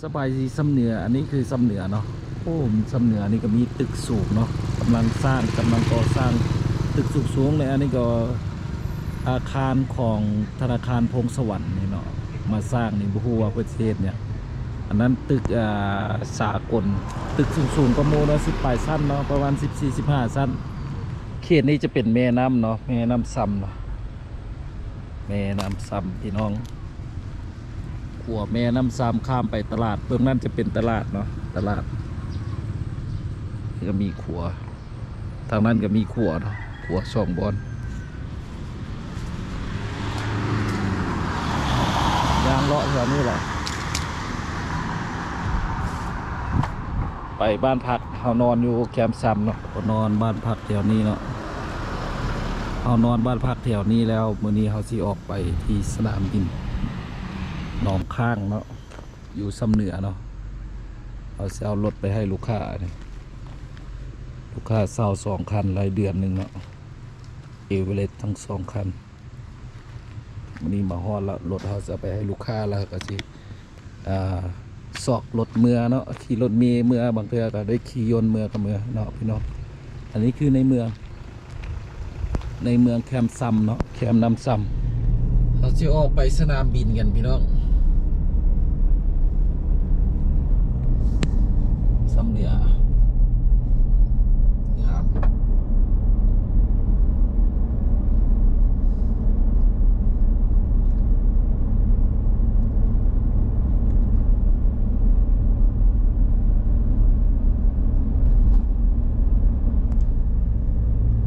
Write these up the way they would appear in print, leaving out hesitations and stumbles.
สบายดีซ้ำเหนืออันนี้คือซ้ำเหนือเนาะโอ้ซ้ำเหนือนี่ก็มีตึกสูงเนาะกำลังสร้างกำลังก่อสร้างตึกสูงเลยอันนี้ก็อาคารของธนาคารพงสวรรค์นี่เนาะมาสร้างในบุหัวประเทศเนี่ยอันนั้นตึกสากลตึกสูงก็โมนะ18 ชั้นเนาะประมาณ14-15 ชั้นเขตนี้จะเป็นแม่น้ำเนาะแม่น้ำซ้ำเนาะแม่น้ำซ้ำพี่น้องขัวแม่น้ำซ้ำข้ามไปตลาดเบื้องนั้นจะเป็นตลาดเนาะตลาดก็มีขัวทางนั้นก็มีขัวเนาะขัวสองบอลยางเลาะแถวนี้แหละไปบ้านพักเขานอนอยู่แคมป์ซ้ำเนาะนอนบ้านพักแถวนี้เนาะเขานอนบ้านพักแถวนี้แล้วมื้อนี้เขาสิออกไปที่สนามบินหนองข้างเนาะอยู่ซ้ำเหนือเนาะเอาจะเอารถไปให้ลูกค้าเนี่ยลูกค้าเศร้า2 คันรายเดือนหนึ่งเนาะเอเวอเรสต์ทั้ง2 คันวันนี้มาฮอดแล้วรถเขาจะไปให้ลูกค้าแล้วก็สิสอกรถเมื่อเนาะขี่รถเมล์เมื่อบางเทื่อก็ได้ขี่ยนต์เมื่อกับเมื่อเนาะพี่น้องอันนี้คือในเมืองแคมป์ซัมเนาะแคมป์น้ำซัมเราจะออกไปสนามบินกันพี่น้องซ้ำเหนืองาม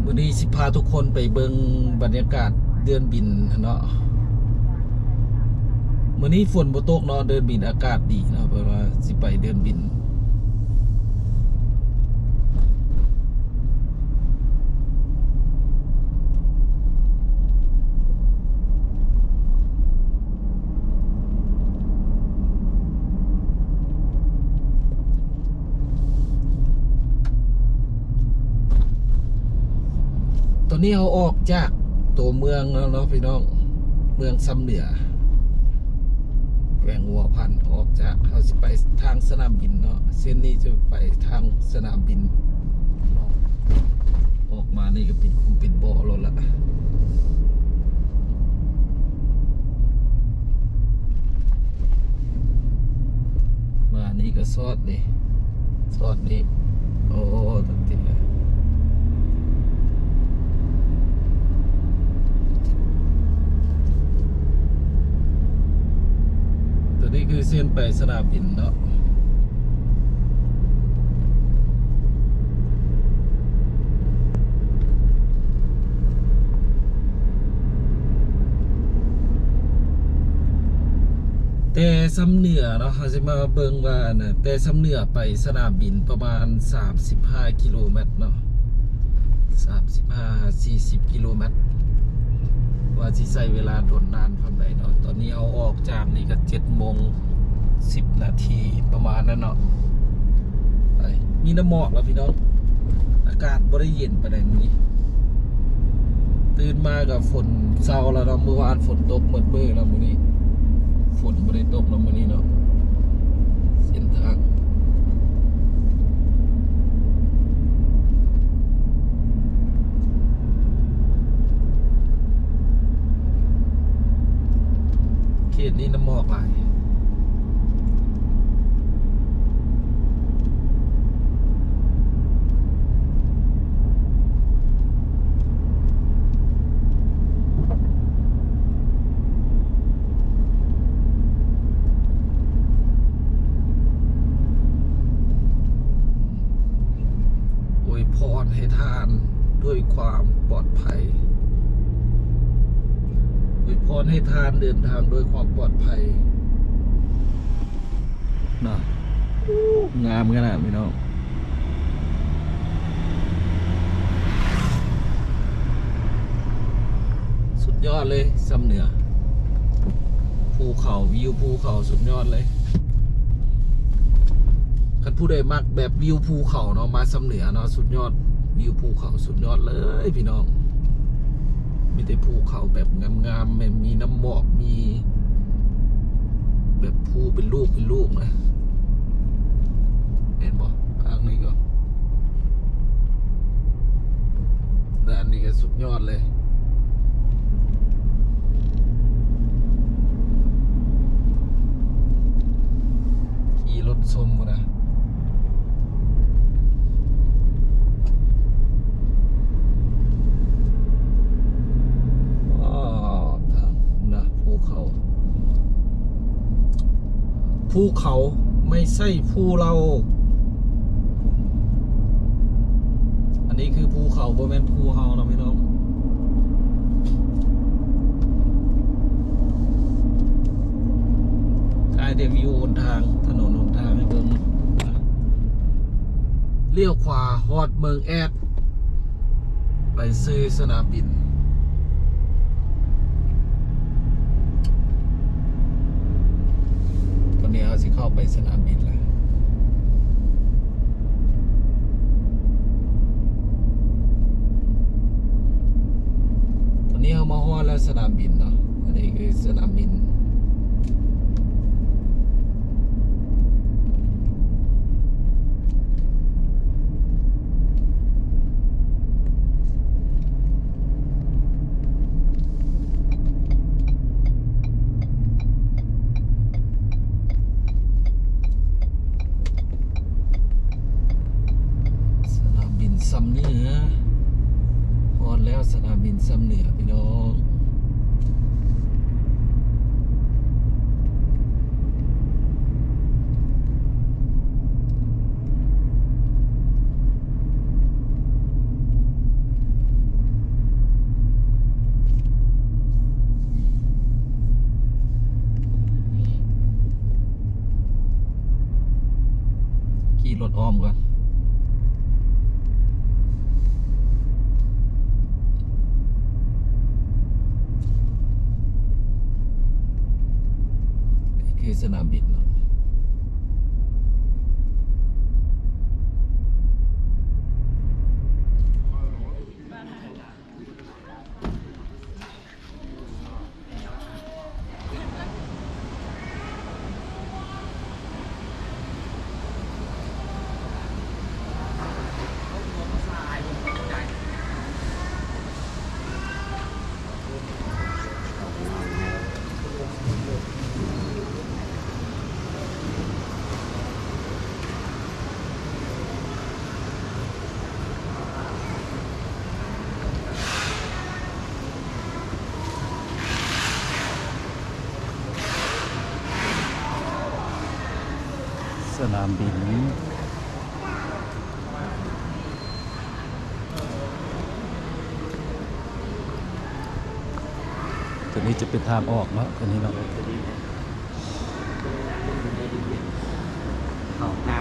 วันนี้สิพาทุกคนไปเบิ่งบรรยากาศเดือนบินเนาะมื้อนี้ฝนบ่ตกเนาะเดินบินอากาศดีเนาะเพราะว่าสิไปเดินบินตอนนี้เราออกจากตัวเมืองแล้วเนาะพี่น้องเมืองซ้ำเหนือแกวงวัวพันออกจากเขาสิไปทางสนามบินเนาะเส้นนี้จะไปทางสนามบินออกมานี่ก็เป็นบ่อรถละมานี่ก็ซอดนี่โอ้ตัดติดเลยตัวนี้คือเส้นไปสนามบินเนาะแต่ซ้ำเหนือเนาะเขาจะมาเบิ่งว่านะแต่ซ้ำเหนือไปสนามบินประมาณ35 กิโลเมตรเนาะ35-40 กิโลเมตรว่าที่ใช้เวลาโดนนานเท่าไหร่เนาะตอนนี้เอาออกจากนี่ก็7:10 นาทีประมาณนั้นเนาะไปมีน้ำหมอกแล้วพี่น้องอากาศบ่ได้เย็นปานใดมื้อนี้ตื่นมากับฝนเช้าแล้วเนาะเมื่อวานฝนตกหมดมื้อแล้วมื้อนี้ฝนบ่ได้ตกแล้วมื้อนี้เนาะเส้นทางเขตนี้น้ำหมอกหลายพรให้ทานด้วยความปลอดภัยอวยพรให้ทานเดินทางด้วยความปลอดภัยน่ะงามขนาดพี่น้องสุดยอดเลยซ้ำเหนือภูเขาวิวภูเขาสุดยอดเลยคันผู้ใดมักแบบวิวภูเขาเนาะมาซ้ำเหนือเนาะสุดยอดวิวภูเขาสุดยอดเลยพี่น้องมีแต่ภูเขาแบบงามๆมีน้ำหมอกมีแบบภูเป็นลูกนะ ห็นบ่ข้างนี้ก็แต่อันนี้ก็สุดยอดเลยขี่รถชมนะภูเขาไม่ใช่ภูเราอันนี้คือภูเขาบ่แม่นภูเฮานะพี่น้องกายเดวิวบนทางถนนหนทางให้เบิ่งเลี้ยวขวาฮอดเมืองแอดไปซื้อสนามบินตอนนี้เราสิเข้าไปสนามบินแล้วตอนนี้เรามาฮอดแล้วสนามบินเนาะอันนี้คือสนามบินซ้ำเหนือพอดแล้วสนามบินซ้ำเหนือพี่น้องขี่รถอ้อมก่อนคือสนามบินเนาะสนามบินตัวนี้จะเป็นทางออกเนาะตัวนี้เนาะ ออกหน้า